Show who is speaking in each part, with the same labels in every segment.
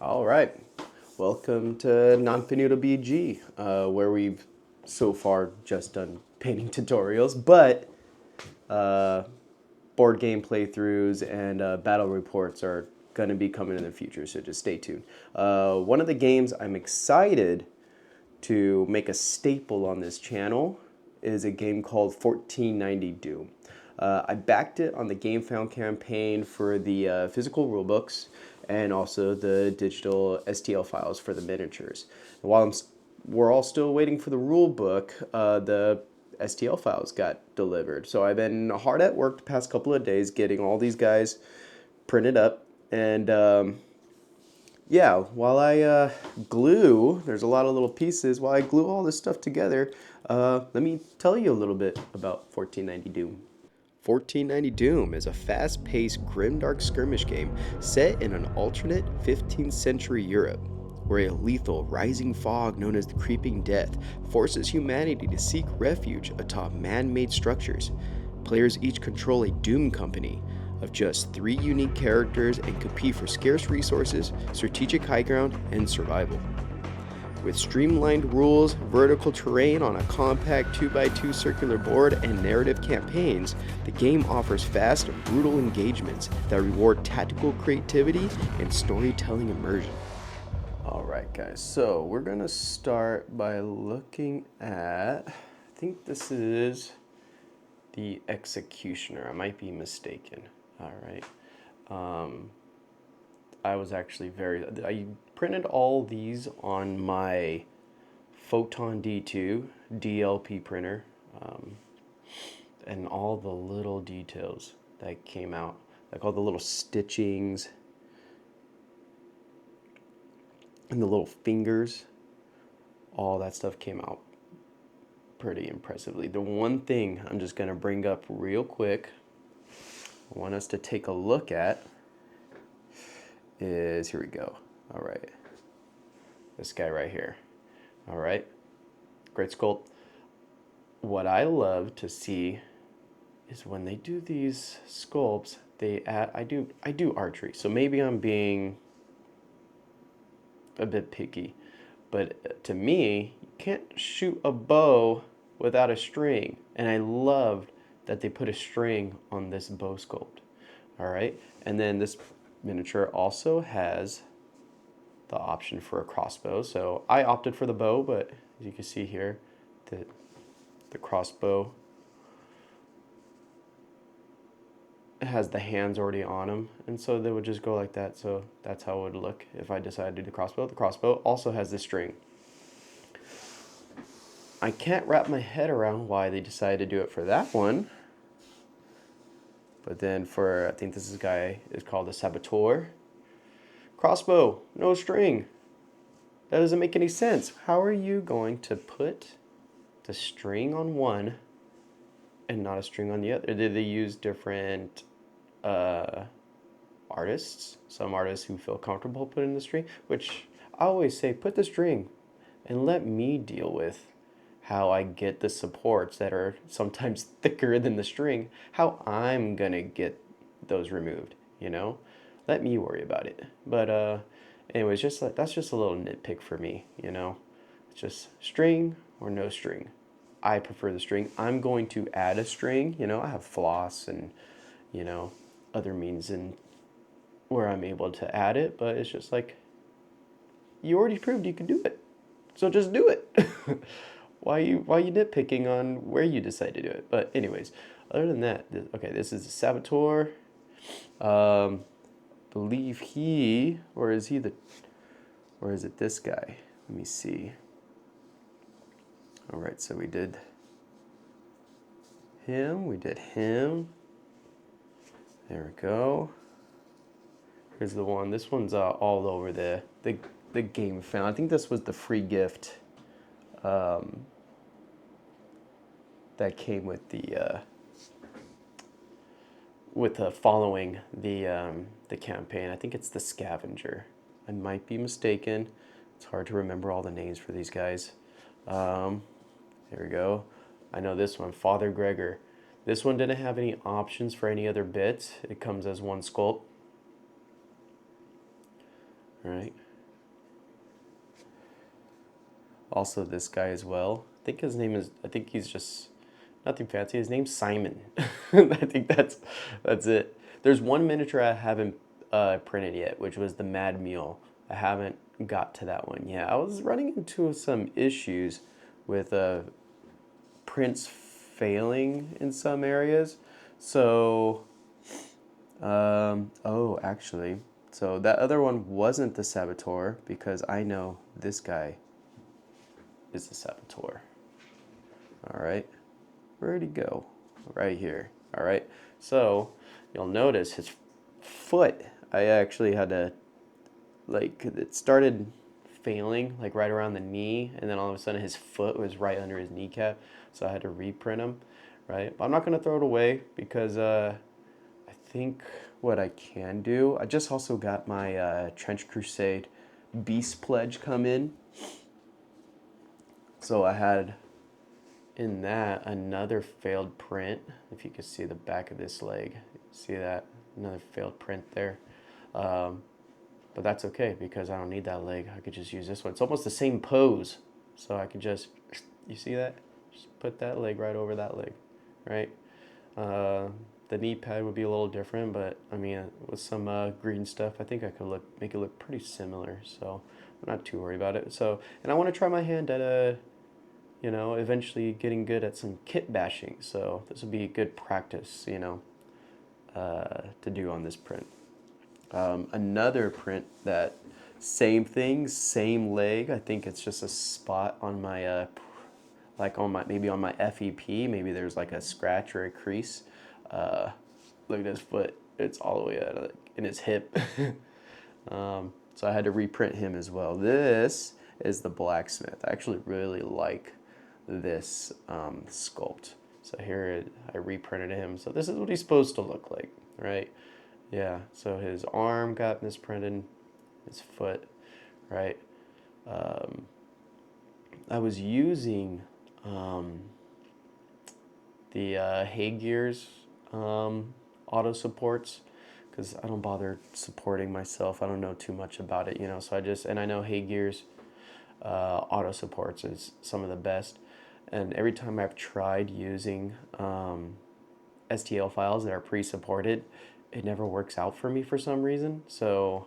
Speaker 1: All right, welcome to Non-Finito BG, where we've so far just done painting tutorials, but board game playthroughs and battle reports are going to be coming in the future, so just stay tuned. One of the games I'm excited to make a staple on this channel is a game called 1490 Doom. I backed it on the GameFound campaign for the physical rulebooks and also the digital STL files for the miniatures. And while we're all still waiting for the rulebook, the STL files got delivered. So I've been hard at work the past couple of days getting all these guys printed up. And yeah, while I glue, there's a lot of little pieces, while I glue all this stuff together, let me tell you a little bit about 1490 Doom. 1490 Doom is a fast-paced, grimdark skirmish game set in an alternate 15th century Europe, where a lethal, rising fog known as the Creeping Death forces humanity to seek refuge atop man-made structures. Players each control a Doom company of just 3 unique characters and compete for scarce resources, strategic high ground, and survival. With streamlined rules, vertical terrain on a compact 2x2 circular board, and narrative campaigns, the game offers fast, brutal engagements that reward tactical creativity and storytelling immersion. Alright guys, so we're going to start by looking at, I think this is the Executioner, I might be mistaken. Alright. I was actually I printed all these on my Photon D2 DLP printer, and all the little details that came out, like all the little stitchings and the little fingers, all that stuff came out pretty impressively. The one thing I'm just going to bring up real quick, I want us to take a look at is, here we go. All right, this guy right here. All right, great sculpt. What I love to see is when they do these sculpts, they add, I do archery, so maybe I'm being a bit picky, but to me, you can't shoot a bow without a string, and I loved that they put a string on this bow sculpt. All right, and then this miniature also has the option for a crossbow, so I opted for the bow, but as you can see here, the crossbow, it has the hands already on them, and so they would just go like that. So that's how it would look if I decided to do the crossbow. The crossbow also has the string. I can't wrap my head around why they decided to do it for that one. But then for, I think this guy is called a Saboteur. Crossbow, no string. That doesn't make any sense. How are you going to put the string on one and not a string on the other? Did they use different artists? Some artists who feel comfortable putting the string, which I always say, put the string and let me deal with how I get the supports that are sometimes thicker than the string, how I'm gonna get those removed, you know? Let me worry about it. But anyways, just like, that's just a little nitpick for me, you know? It's just string or no string. I prefer the string. I'm going to add a string, you know, I have floss and, you know, other means and where I'm able to add it, but it's just like, you already proved you could do it, so just do it. Why you nitpicking on where you decide to do it? But anyways, other than that, okay, this is a Saboteur. Believe he, or is he the, or is it this guy? Let me see. All right, so we did him. There we go. Here's the one. This one's all over the game found. I think this was the free gift that came with the following the campaign. I think it's the Scavenger. I might be mistaken. It's hard to remember all the names for these guys. There we go. I know this one, Father Gregor. This one didn't have any options for any other bits. It comes as one sculpt. All right. Also this guy as well. I think his name is, I think he's just nothing fancy. His name's Simon. I think that's it. There's one miniature I haven't printed yet, which was the Mad Mule. I haven't got to that one yet. I was running into some issues with prints failing in some areas. So, oh, actually, so that other one wasn't the Saboteur because I know this guy is the Saboteur. All right, where'd he go? Right here. All right, so you'll notice his foot, I actually had to, like, it started failing like right around the knee, and then all of a sudden his foot was right under his kneecap, so I had to reprint him, right? But I'm not gonna throw it away because I think what I can do, I just also got my Trench Crusade Beast Pledge come in, so I had in that another failed print. If you can see the back of this leg, see that another failed print there. But that's okay because I don't need that leg. I could just use this one. It's almost the same pose. So I could just, you see that? Just put that leg right over that leg, right? The knee pad would be a little different, but I mean, with some green stuff, I think I could make it look pretty similar. So I'm not too worried about it. So, and I want to try my hand at eventually getting good at some kit bashing. So this would be good practice, to do on this print. Another print that same thing, same leg. I think it's just a spot on my, maybe on my FEP. Maybe there's like a scratch or a crease. Look at his foot. It's all the way out in his hip. So I had to reprint him as well. This is the Blacksmith. I actually really like this sculpt. So here I reprinted him. So this is what he's supposed to look like, right? Yeah, so his arm got misprinted, his foot, right? I was using the Hay Gears auto supports because I don't bother supporting myself. I don't know too much about it, so and I know Hay Gears auto supports is some of the best. And every time I've tried using STL files that are pre-supported, it never works out for me for some reason. So,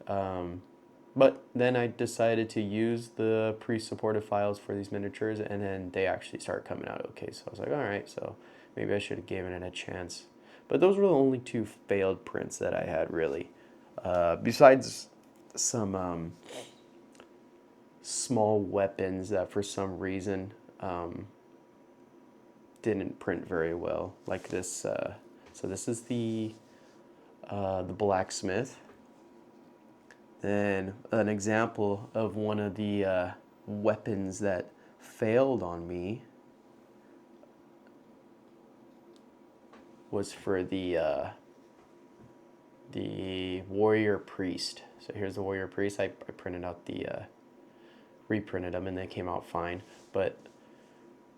Speaker 1: but then I decided to use the pre-supported files for these miniatures, and then they actually start coming out okay. So I was like, all right, so maybe I should have given it a chance. But those were the only two failed prints that I had, really. Besides some small weapons that for some reason didn't print very well, like this. So this is the Blacksmith. Then an example of one of the weapons that failed on me was for the Warrior Priest. So here's the Warrior Priest. I printed out reprinted them and they came out fine. But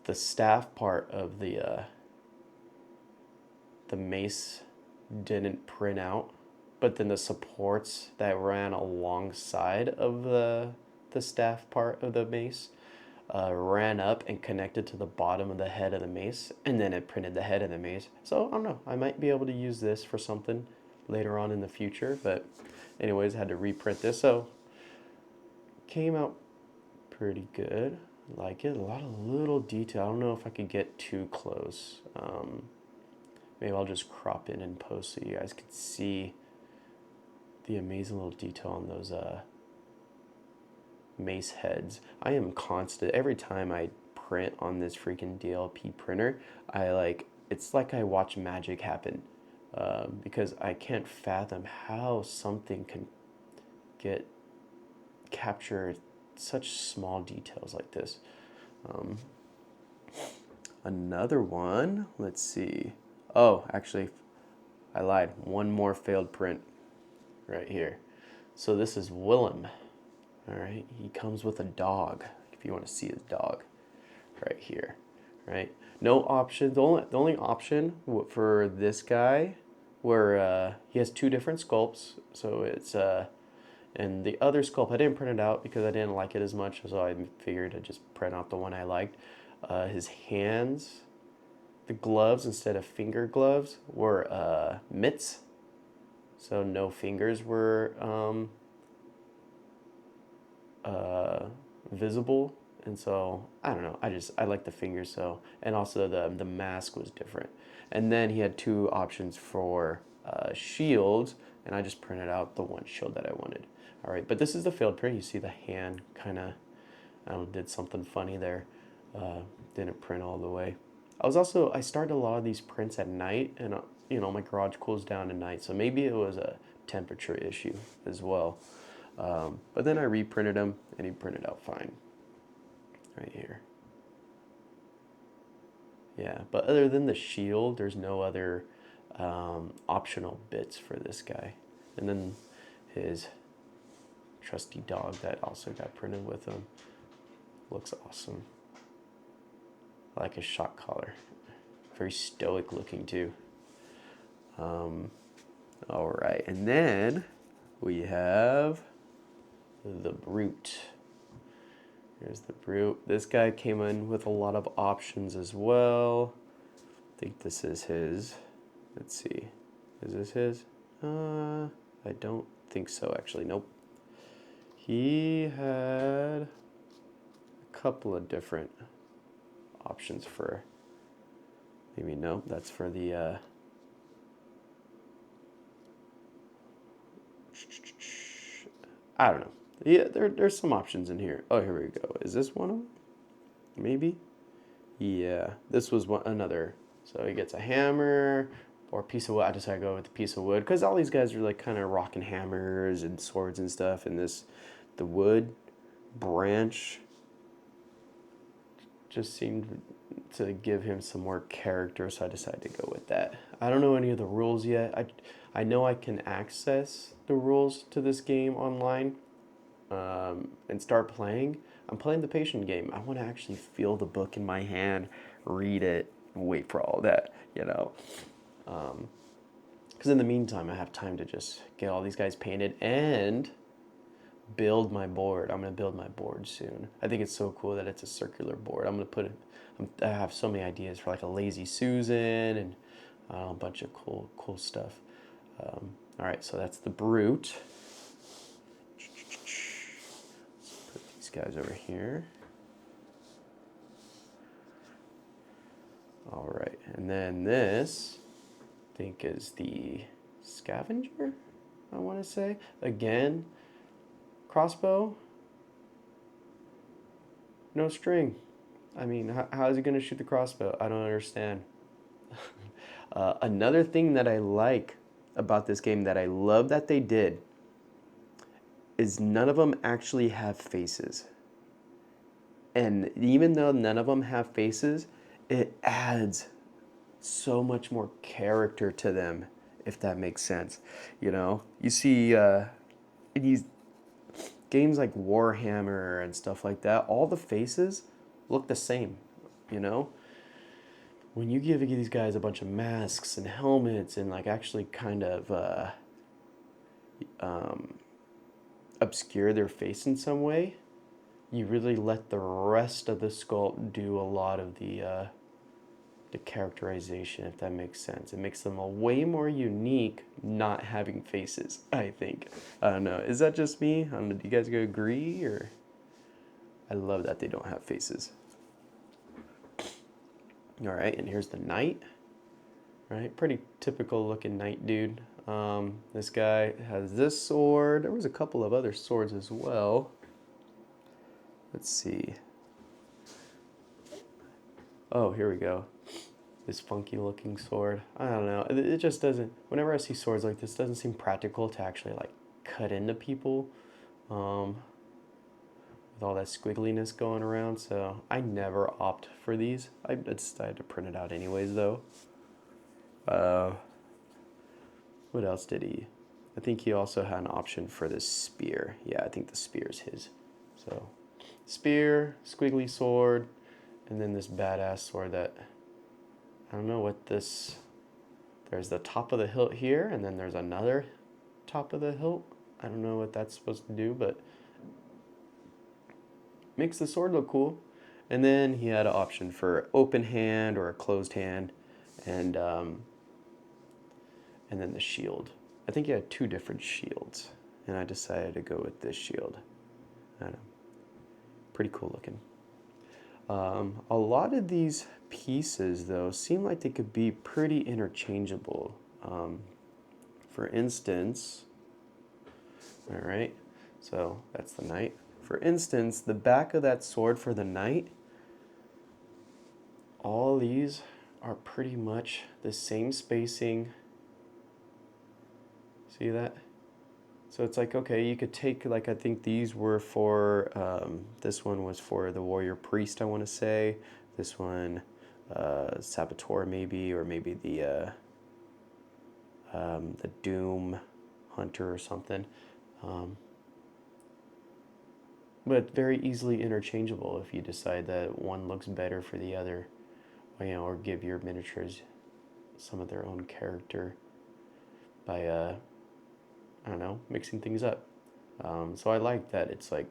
Speaker 1: the staff part of the mace didn't print out, but then the supports that ran alongside of the staff part of the mace ran up and connected to the bottom of the head of the mace, and then it printed the head of the mace. So I don't know, I might be able to use this for something later on in the future, but anyways, I had to reprint this. So came out pretty good. Like it, a lot of little detail. I don't know if I could get too close. Maybe I'll just crop in and post so you guys can see the amazing little detail on those mace heads. I am constant. Every time I print on this freaking DLP printer, it's like I watch magic happen because I can't fathom how something can capture such small details like this. Another one, let's see. Oh, actually, I lied. One more failed print right here. So this is Willem. All right, he comes with a dog. If you want to see his dog, right here, right? No option. The only option for this guy, where he has two different sculpts. So it's And the other sculpt, I didn't print it out because I didn't like it as much, so I figured I'd just print out the one I liked. His hands, the gloves instead of finger gloves were mitts, so no fingers were visible. And so I don't know, I like the fingers. So, and also the mask was different. And then he had two options for shields, and I just printed out the one shield that I wanted. All right, but this is the failed print. You see the hand kind of, I don't know, did something funny there. Didn't print all the way. I started a lot of these prints at night, and you know, my garage cools down at night, so maybe it was a temperature issue as well. But then I reprinted them, and he printed out fine. Right here. Yeah, but other than the shield, there's no other optional bits for this guy. And then his trusty dog that also got printed with him. Looks awesome. I like his shock collar. Very stoic looking too. All right, and then we have the Brute. Here's the Brute. This guy came in with a lot of options as well. I think this is his. Let's see. Is this his? I don't think so, actually. Nope. He had a couple of different options for, maybe no, that's for the, I don't know. Yeah, there's some options in here. Oh, here we go. Is this one of them? Maybe? Yeah, this was another. So he gets a hammer or a piece of wood. I decided to go with the piece of wood because all these guys are like kind of rocking hammers and swords and stuff. And the wood branch just seemed to give him some more character, so I decided to go with that. I don't know any of the rules yet. I know I can access the rules to this game online and start playing. I'm playing the patient game. I want to actually feel the book in my hand, read it, wait for all that, you know. Because in the meantime, I have time to just get all these guys painted and build my board. I'm going to build my board soon. I think it's so cool that it's a circular board. I have so many ideas for like a Lazy Susan and a bunch of cool stuff. All right, so that's the Brute. Let's put these guys over here. All right, and then this, I think, is the Scavenger, I want to say. Again, crossbow, no string. I mean, how is he going to shoot the crossbow? I don't understand. Another thing that I like about this game that I love that they did is none of them actually have faces. And even though none of them have faces, it adds so much more character to them, if that makes sense. You know, you see in these games like Warhammer and stuff like that, all the faces look the same, you know? When you give these guys a bunch of masks and helmets and like actually kind of obscure their face in some way, you really let the rest of the sculpt do a lot of the characterization, if that makes sense. It makes them a way more unique not having faces, I think. I don't know. Is that just me? I don't know. Do you guys agree? Or I love that they don't have faces. All right, and here's the knight. Right, pretty typical looking knight dude. This guy has this sword. There was a couple of other swords as well. Let's see. Oh, here we go. This funky looking sword. I don't know. It just doesn't, whenever I see swords like this, it doesn't seem practical to actually like cut into people with all that squiggliness going around. So I never opt for these. I decided to print it out anyways though. What else did he? I think he also had an option for this spear. Yeah, I think the spear is his. So spear, squiggly sword, and then this badass sword that, I don't know what this, there's the top of the hilt here, and then there's another top of the hilt. I don't know what that's supposed to do, but makes the sword look cool. And then he had an option for open hand or a closed hand, and um, and then the shield. I think he had two different shields, and I decided to go with this shield. I don't know, pretty cool looking. A lot of these pieces, though, seem like they could be pretty interchangeable. For instance, all right, so that's the knight. For instance, the back of that sword for the knight, all these are pretty much the same spacing. See that? So it's like, okay, you could take, like, I think these were for, this one was for the warrior priest, I want to say. This one, Saboteur maybe, or maybe the Doom Hunter or something. But very easily interchangeable if you decide that one looks better for the other, or give your miniatures some of their own character by, I don't know, mixing things up. So I like that it's like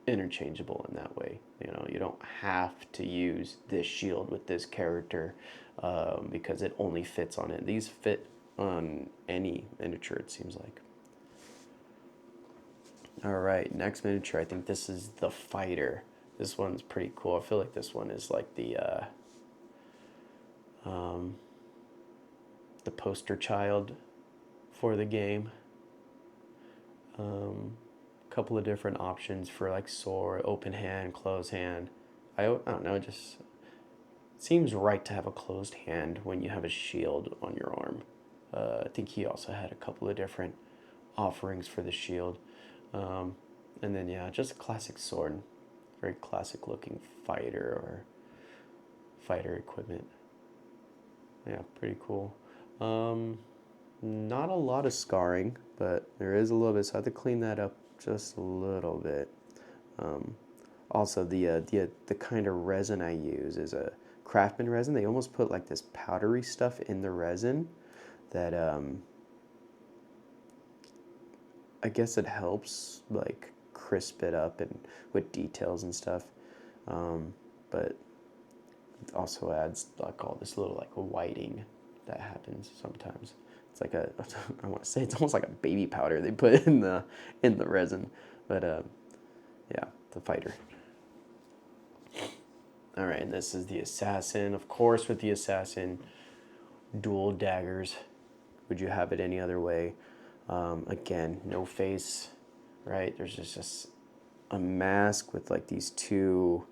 Speaker 1: interchangeable in that way. You don't have to use this shield with this character because it only fits on it. These fit on any miniature, it seems like. All right, next miniature. I think this is the fighter. This one's pretty cool. I feel like this one is like the poster child for the game. Couple of different options for like sword, open hand, closed hand. I don't know, it just seems right to have a closed hand when you have a shield on your arm. I think he also had a couple of different offerings for the shield. And then, yeah, just a classic sword. Very classic looking fighter or fighter equipment. Yeah, pretty cool. Not a lot of scarring, but there is a little bit, so I have to clean that up just a little bit. Also, the kind of resin I use is a Craftsman resin. They almost put like this powdery stuff in the resin that I guess it helps like crisp it up and with details and stuff. But it also adds like all this little like whiting that happens sometimes. It's like I want to say it's almost like a baby powder they put in the resin. But yeah, the fighter. All right, and this is the assassin. Of course, with the assassin, dual daggers. Would you have it any other way? Again, no face, right? There's just a mask with like these two,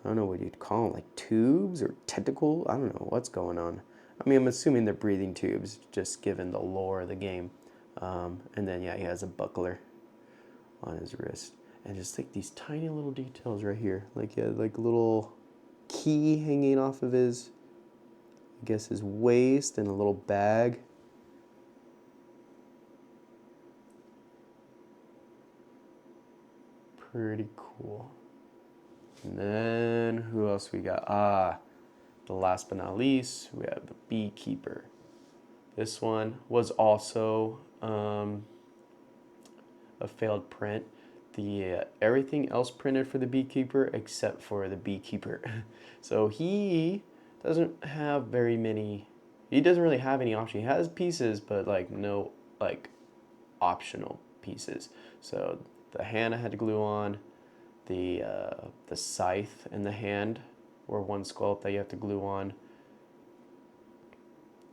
Speaker 1: I don't know what you'd call them, like tubes or tentacle. I don't know what's going on. I mean, I'm assuming they're breathing tubes, just given the lore of the game. And then, yeah, he has a buckler on his wrist. And just like these tiny little details right here. Like, he had like a little key hanging off of his, I guess, his waist, and a little bag. Pretty cool. And then, who else we got? The last but not least, we have the Beekeeper. This one was also a failed print. Everything else printed for the Beekeeper except for the Beekeeper. So he doesn't have very many. He doesn't really have any option. He has pieces, but like no like optional pieces. So the hand I had to glue on. The scythe and the hand were one sculpt that you have to glue on.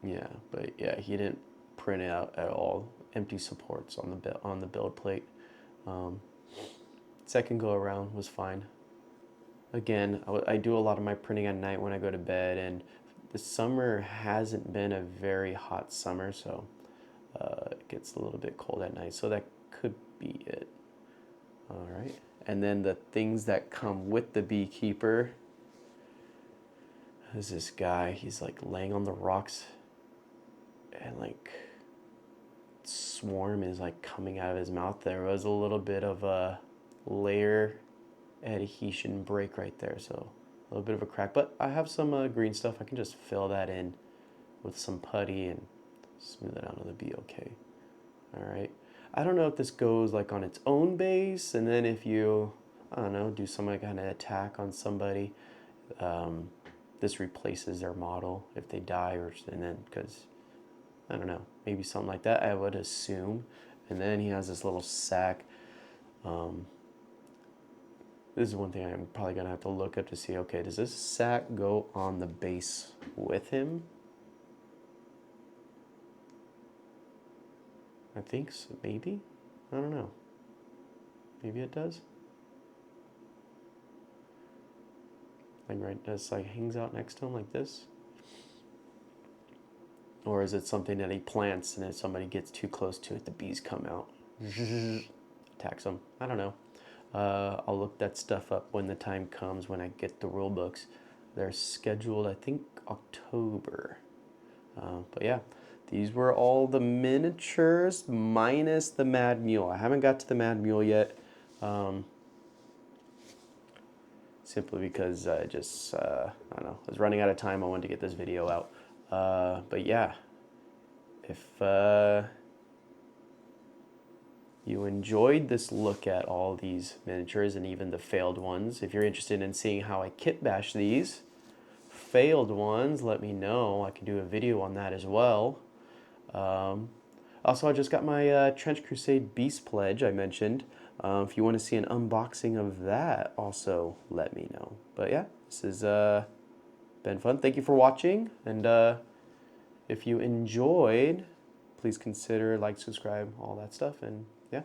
Speaker 1: Yeah, but yeah, he didn't print it out at all. Empty supports on the build plate. Second go around was fine. Again, I do a lot of my printing at night when I go to bed, and the summer hasn't been a very hot summer, so it gets a little bit cold at night, so that could be it. All right, and then the things that come with the Beekeeper is this guy. He's like laying on the rocks, and like swarm is like coming out of his mouth. There was a little bit of a layer adhesion break right there, so a little bit of a crack, but I have some green stuff. I can just fill that in with some putty and smooth it out, and it'll be okay. All right. I don't know if this goes like on its own base, and then if you, I don't know, do some kind of attack on somebody, this replaces their model if they die, or and then because I don't know, maybe something like that. I would assume. And then he has this little sack. This is one thing I'm probably gonna have to look up to see. Okay, does this sack go on the base with him? I think so, maybe. I don't know. Maybe it does. Like right, just like hangs out next to him like this. Or is it something that he plants and if somebody gets too close to it, the bees come out, attacks them? I don't know. I'll look that stuff up when the time comes when I get the rule books. They're scheduled, I think, October. But yeah, these were all the miniatures minus the Mad Mule. I haven't got to the Mad Mule yet, simply because I just, I don't know, I was running out of time. I wanted to get this video out. But yeah, if you enjoyed this look at all these miniatures and even the failed ones, if you're interested in seeing how I kit bash these failed ones, let me know. I can do a video on that as well. Also, I just got my Trench Crusade Beast Pledge I mentioned. If you want to see an unboxing of that, also let me know. But yeah, this has been fun. Thank you for watching, and if you enjoyed, please consider like, subscribe, all that stuff, and yeah.